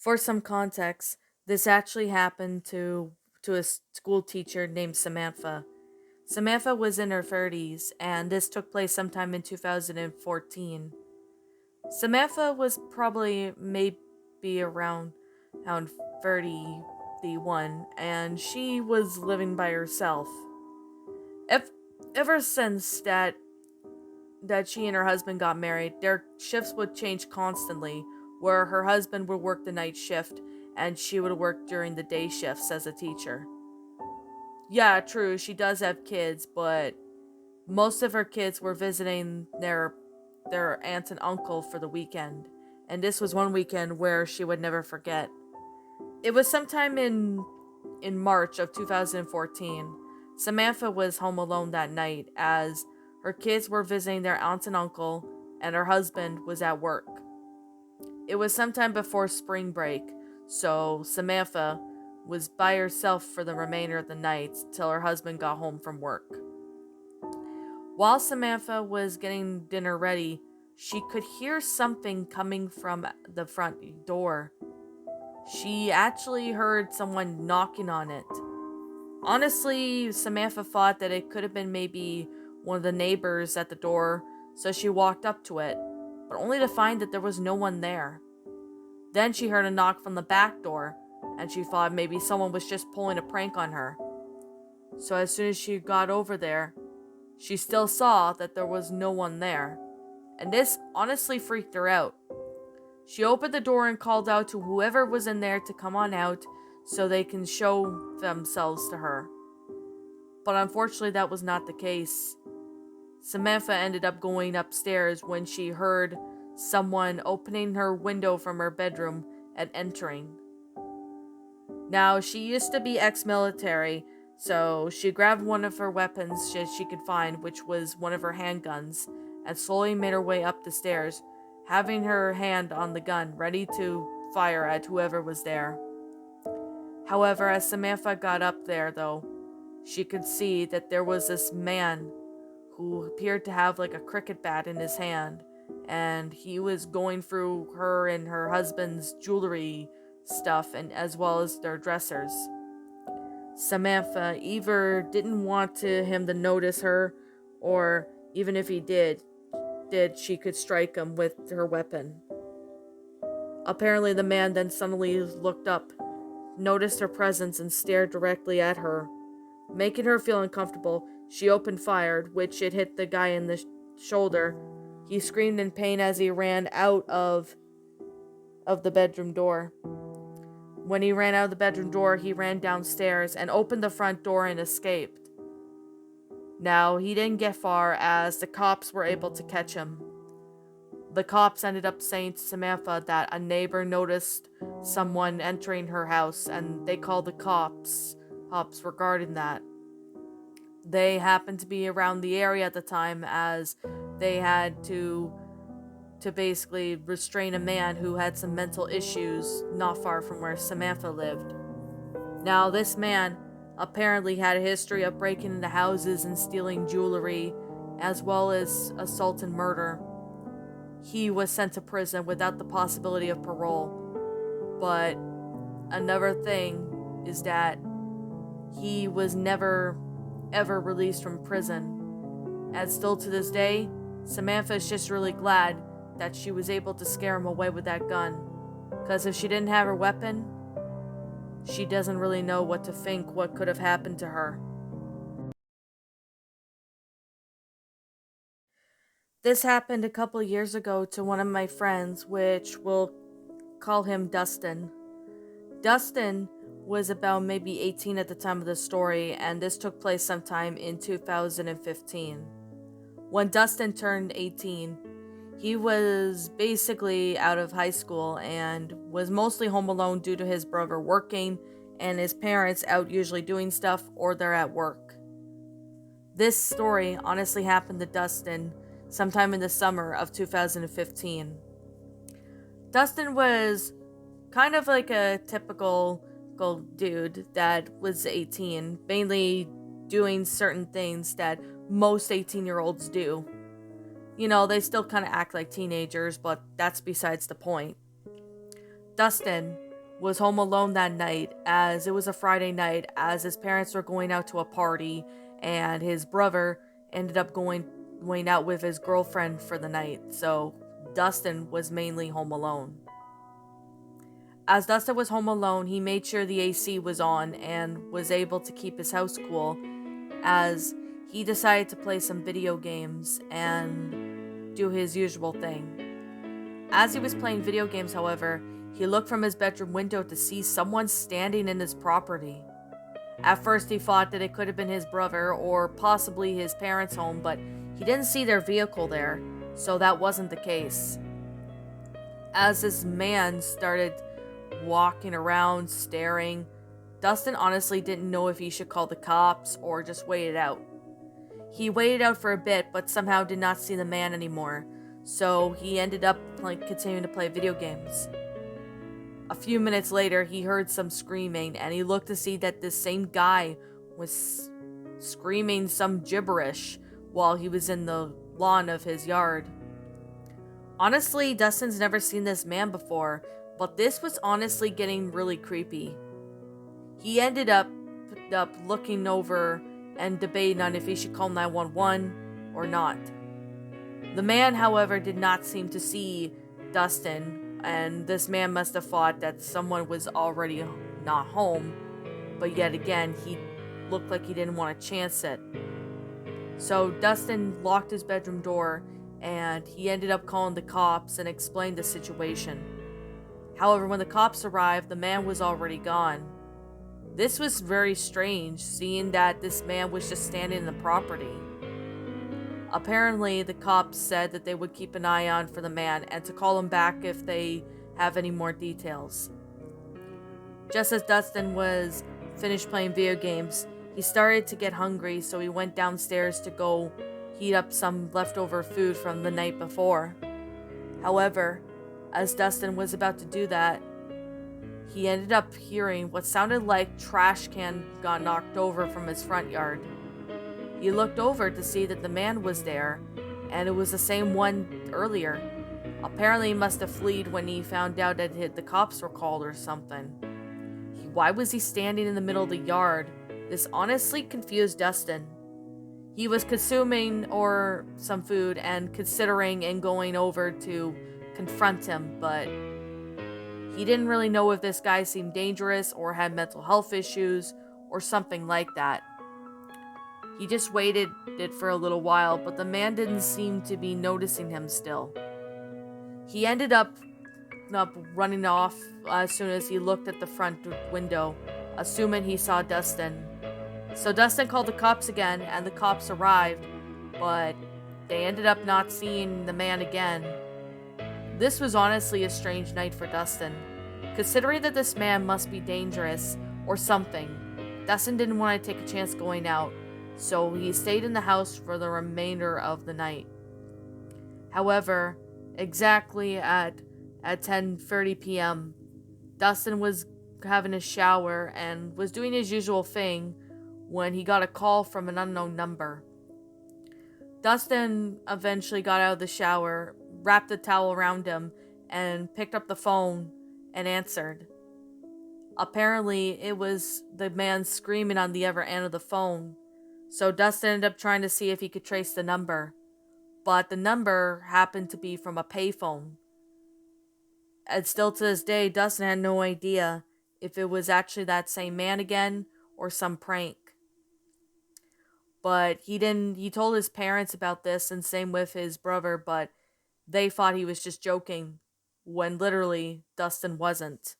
For some context, this actually happened to a school teacher named Samantha. Samantha was in her 30s, and this took place sometime in 2014. Samantha was probably maybe around 31, and she was living by herself. Ev- Ever since that she and her husband got married, their shifts would change constantly, where her husband would work the night shift and she would work during the day shifts as a teacher. Yeah, true, she does have kids, but most of her kids were visiting their aunt and uncle for the weekend, and this was one weekend where she would never forget. It was sometime in March of 2014. Samantha was home alone that night as her kids were visiting their aunt and uncle, and her husband was at work. It was sometime before spring break, so Samantha was by herself for the remainder of the night till her husband got home from work. While Samantha was getting dinner ready, she could hear something coming from the front door. She actually heard someone knocking on it. Honestly, Samantha thought that it could have been maybe one of the neighbors at the door, so she walked up to it, but only to find that there was no one there. Then she heard a knock from the back door, and she thought maybe someone was just pulling a prank on her. So as soon as she got over there, she still saw that there was no one there, and this honestly freaked her out. She opened the door and called out to whoever was in there to come on out so they can show themselves to her. But unfortunately, that was not the case. Samantha ended up going upstairs when she heard someone opening her window from her bedroom and entering. Now, she used to be ex-military, so she grabbed one of her weapons she could find, which was one of her handguns, and slowly made her way up the stairs, having her hand on the gun, ready to fire at whoever was there. However, as Samantha got up there, though, she could see that there was this man who appeared to have like a cricket bat in his hand, and he was going through her and her husband's jewelry stuff and as well as their dressers. Samantha either didn't want him to notice her, or even if he did she could strike him with her weapon. Apparently the man then suddenly looked up, noticed her presence and stared directly at her. Making her feel uncomfortable, she opened fire, which it hit the guy in the shoulder. He screamed in pain as he ran out of the bedroom door. When he ran out of the bedroom door, he ran downstairs and opened the front door and escaped. Now, he didn't get far as the cops were able to catch him. The cops ended up saying to Samantha that a neighbor noticed someone entering her house and they called the cops regarding that. They happened to be around the area at the time as they had to basically restrain a man who had some mental issues not far from where Samantha lived. Now, this man apparently had a history of breaking into houses and stealing jewelry, as well as assault and murder. He was sent to prison without the possibility of parole. But another thing is that he was never ever released from prison. And still to this day, Samantha is just really glad that she was able to scare him away with that gun. Because if she didn't have her weapon, she doesn't really know what to think what could have happened to her. This happened a couple years ago to one of my friends, which we'll call him Dustin. Dustin was about maybe 18 at the time of the story, and this took place sometime in 2015. When Dustin turned 18, he was basically out of high school and was mostly home alone due to his brother working and his parents out usually doing stuff or they're at work. This story honestly happened to Dustin sometime in the summer of 2015. Dustin was kind of like a typical dude that was 18, mainly doing certain things that most 18-year-olds do. You know, they still kind of act like teenagers, but that's besides the point. Dustin was home alone that night, as it was a Friday night, as his parents were going out to a party, and his brother ended up going out with his girlfriend for the night. So Dustin was mainly home alone. As Dustin was home alone, he made sure the AC was on and was able to keep his house cool, as he decided to play some video games and do his usual thing. As he was playing video games, however, he looked from his bedroom window to see someone standing in his property. At first, he thought that it could have been his brother or possibly his parents' home, but he didn't see their vehicle there, so that wasn't the case. As this man started walking around, staring, Dustin honestly didn't know if he should call the cops or just wait it out. He waited out for a bit, but somehow did not see the man anymore, so he ended up continuing to play video games. A few minutes later, he heard some screaming, and he looked to see that this same guy was screaming some gibberish while he was in the lawn of his yard. Honestly, Dustin's never seen this man before, but this was honestly getting really creepy. He ended up looking over and debating on if he should call 911 or not. The man, however, did not seem to see Dustin, and this man must have thought that someone was already not home, but yet again, he looked like he didn't want to chance it. So Dustin locked his bedroom door, and he ended up calling the cops and explained the situation. However, when the cops arrived, the man was already gone. This was very strange, seeing that this man was just standing in the property. Apparently, the cops said that they would keep an eye on for the man and to call him back if they have any more details. Just as Dustin was finished playing video games, he started to get hungry, so he went downstairs to go heat up some leftover food from the night before. However, as Dustin was about to do that, he ended up hearing what sounded like trash can got knocked over from his front yard. He looked over to see that the man was there, and it was the same one earlier. Apparently, he must have fled when he found out that the cops were called or something. Why was he standing in the middle of the yard? This honestly confused Dustin. He was consuming some food and considering and going over to confront him, but he didn't really know if this guy seemed dangerous or had mental health issues or something like that. He just waited it for a little while, but the man didn't seem to be noticing him still. He ended up running off as soon as he looked at the front window, assuming he saw Dustin. So Dustin called the cops again, and the cops arrived, but they ended up not seeing the man again. This was honestly a strange night for Dustin. Considering that this man must be dangerous or something, Dustin didn't want to take a chance going out, so he stayed in the house for the remainder of the night. However, exactly at 10:30 p.m., Dustin was having a shower and was doing his usual thing when he got a call from an unknown number. Dustin eventually got out of the shower, wrapped the towel around him, and picked up the phone and answered. Apparently, it was the man screaming on the other end of the phone, so Dustin ended up trying to see if he could trace the number, but the number happened to be from a payphone. And still to this day, Dustin had no idea if it was actually that same man again or some prank. But he told his parents about this, and same with his brother, but they thought he was just joking, when literally Dustin wasn't.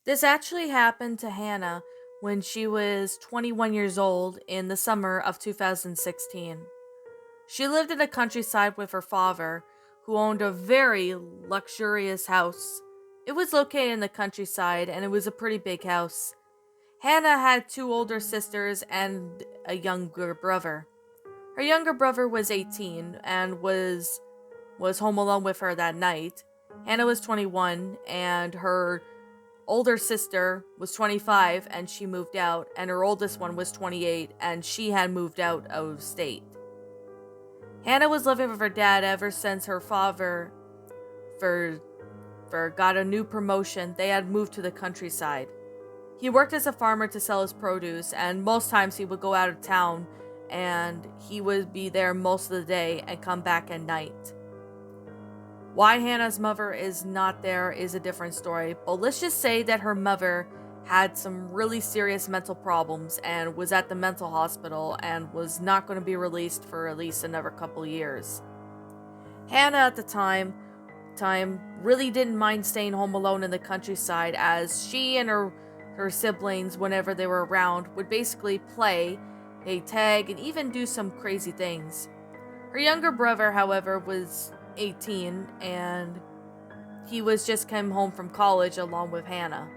This actually happened to Hannah when she was 21 years old in the summer of 2016. She lived in the countryside with her father, who owned a very luxurious house. It was located in the countryside, and it was a pretty big house. Hannah had 2 older sisters and a younger brother. Her younger brother was 18 and was home alone with her that night. Hannah was 21, and her older sister was 25 and she moved out, and her oldest one was 28 and she had moved out of state. Hannah was living with her dad ever since her father for got a new promotion. They had moved to the countryside. He worked as a farmer to sell his produce, and most times he would go out of town and he would be there most of the day and come back at night. Why Hannah's mother is not there is a different story, but let's just say that her mother had some really serious mental problems and was at the mental hospital and was not going to be released for at least another couple years. Hannah at the time really didn't mind staying home alone in the countryside, as she and her siblings, whenever they were around, would basically play, they tag, and even do some crazy things. Her younger brother, however, was 18, and he was just came home from college along with Hannah.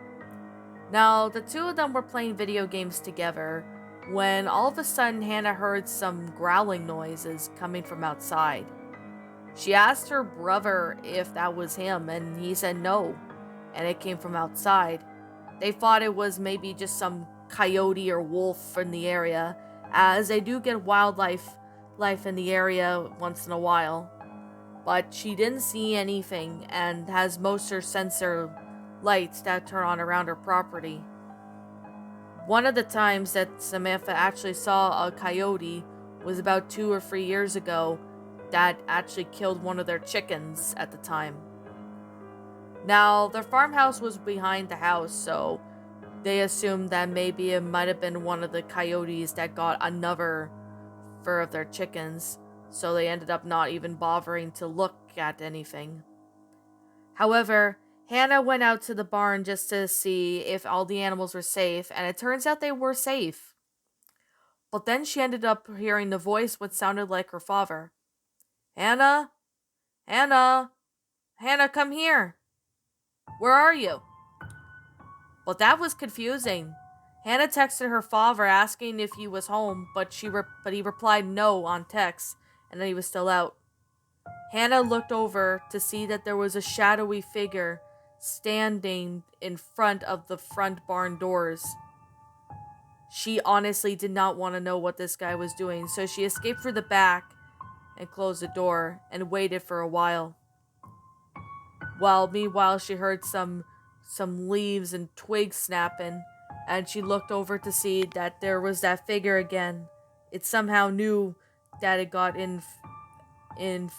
Now, the two of them were playing video games together when all of a sudden Hannah heard some growling noises coming from outside. She asked her brother if that was him, and he said no, and it came from outside. They thought it was maybe just some coyote or wolf in the area, as they do get wildlife in the area once in a while. But she didn't see anything and has most of her sensor lights that turn on around her property. One of the times that Samantha actually saw a coyote was about 2 or 3 years ago that actually killed one of their chickens at the time. Now, their farmhouse was behind the house, so they assumed that maybe it might have been one of the coyotes that got another fur of their chickens, so they ended up not even bothering to look at anything. However, Hannah went out to the barn just to see if all the animals were safe, and it turns out they were safe. But then she ended up hearing the voice what sounded like her father. Hannah? Hannah? Hannah, come here. Where are you? But that was confusing. Hannah texted her father asking if he was home, but he replied no on text, and that he was still out. Hannah looked over to see that there was a shadowy figure standing in front of the front barn doors. She honestly did not want to know what this guy was doing, so she escaped through the back and closed the door and waited for a while. Meanwhile, she heard some leaves and twigs snapping, and she looked over to see that there was that figure again. It somehow knew that it got in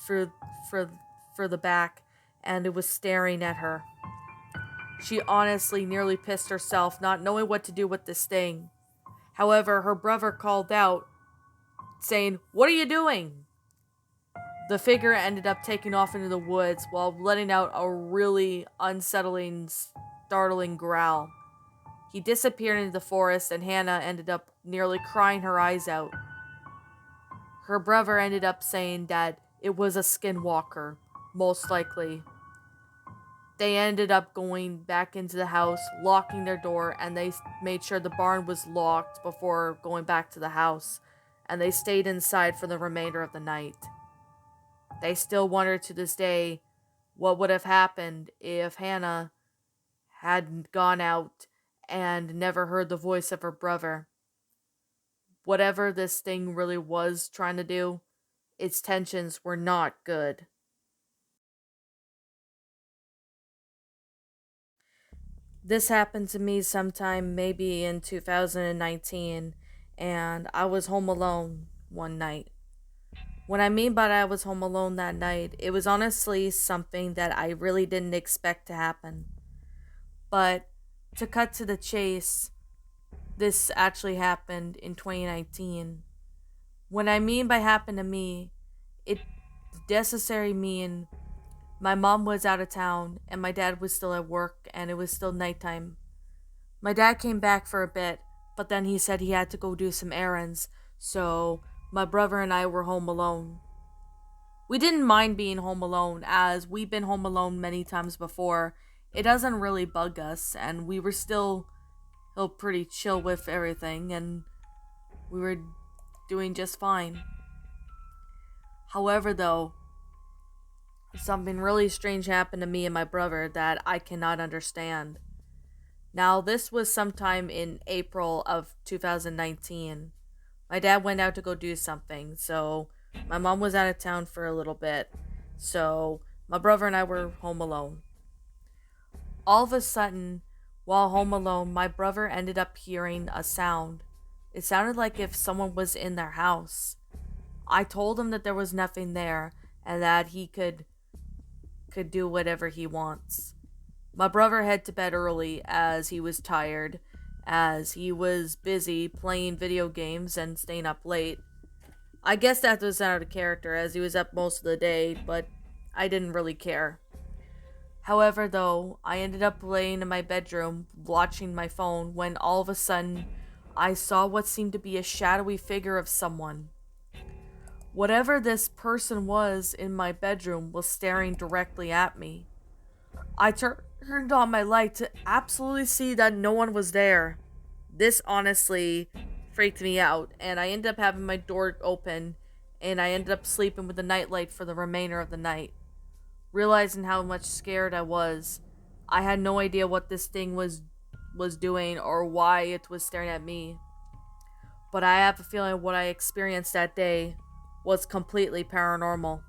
for the back, and it was staring at her. She honestly nearly pissed herself, not knowing what to do with this thing. However, her brother called out, saying, "What are you doing?" The figure ended up taking off into the woods while letting out a really unsettling, startling growl. He disappeared into the forest, and Hannah ended up nearly crying her eyes out. Her brother ended up saying that it was a skinwalker, most likely. They ended up going back into the house, locking their door, and they made sure the barn was locked before going back to the house, and they stayed inside for the remainder of the night. They still wonder to this day what would have happened if Hannah had gone out and never heard the voice of her brother. Whatever this thing really was trying to do, its tensions were not good. This happened to me sometime maybe in 2019, and I was home alone one night. What I mean by I was home alone that night, it was honestly something that I really didn't expect to happen. But to cut to the chase, this actually happened in 2019. What I mean by happened to me, it necessarily mean my mom was out of town and my dad was still at work and it was still nighttime. My dad came back for a bit, but then he said he had to go do some errands, so my brother and I were home alone. We didn't mind being home alone, as we've been home alone many times before. It doesn't really bug us, and we were still pretty chill with everything, and we were doing just fine. However, though, something really strange happened to me and my brother that I cannot understand. Now, this was sometime in April of 2019. My dad went out to go do something, so my mom was out of town for a little bit. So My brother and I were home alone. All of a sudden, while home alone, my brother ended up hearing a sound. It sounded like if someone was in their house. I told him that there was nothing there and that he could do whatever he wants. My brother head to bed early as he was tired, as he was busy playing video games and staying up late. I guess that was out of character as he was up most of the day, but I didn't really care. However, though, I ended up laying in my bedroom watching my phone when all of a sudden I saw what seemed to be a shadowy figure of someone. Whatever this person was in my bedroom was staring directly at me. I turned on my light to absolutely see that no one was there. This honestly freaked me out, and I ended up having my door open, and I ended up sleeping with the nightlight for the remainder of the night. Realizing how much scared I was, I had no idea what this thing was doing or why it was staring at me. But I have a feeling what I experienced that day was completely paranormal.